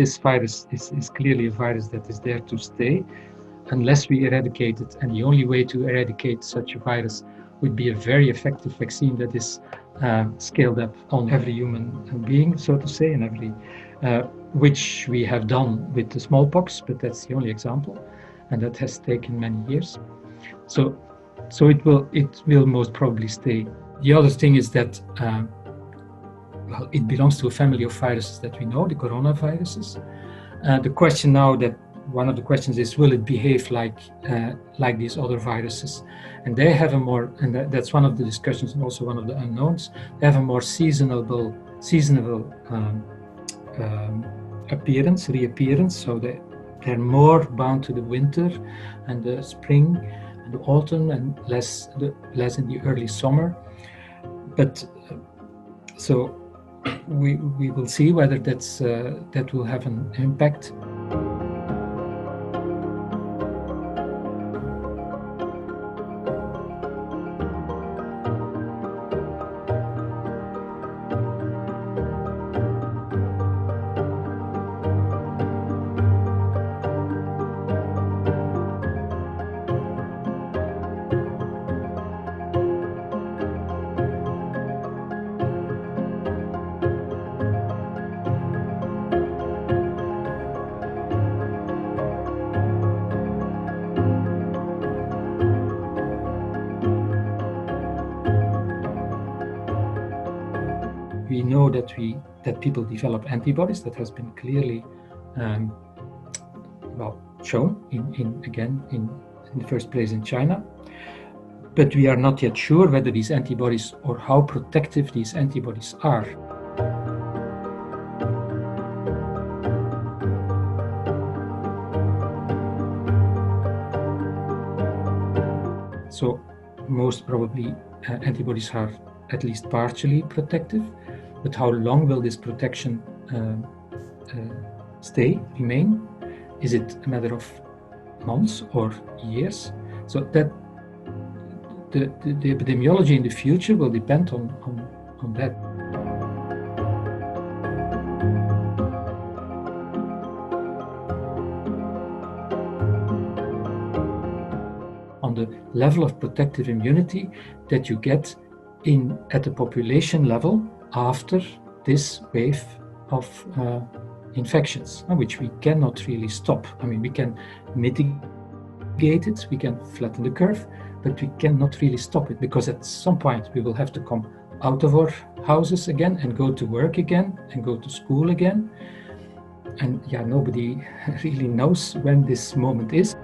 this virus is clearly a virus that is there to stay unless we eradicate it. And the only way to eradicate such a virus would be a very effective vaccine that is scaled up on every human being, so to say, and every which we have done with the smallpox, but that's the only example, and that has taken many years. So it will most probably stay. The other thing is that well, it belongs to a family of viruses that we know, the coronaviruses. The question now that one of the questions is, will it behave like these other viruses? And they have a more, and that's one of the discussions and also one of the unknowns, they have a more seasonal reappearance, so they're more bound to the winter and the spring and the autumn and less in the early summer. But so we will see whether that will have an impact. We know that people develop antibodies. That has been clearly shown in the first place in China. But we are not yet sure whether these antibodies or how protective these antibodies are. So most probably antibodies are at least partially protective, but how long will this protection remain? Is it a matter of months or years? So that the epidemiology in the future will depend on that. On the level of protective immunity that you get at the population level after this wave of infections, which we cannot really stop. I mean, we can mitigate it, we can flatten the curve, but we cannot really stop it, because at some point we will have to come out of our houses again and go to work again and go to school again. And nobody really knows when this moment is.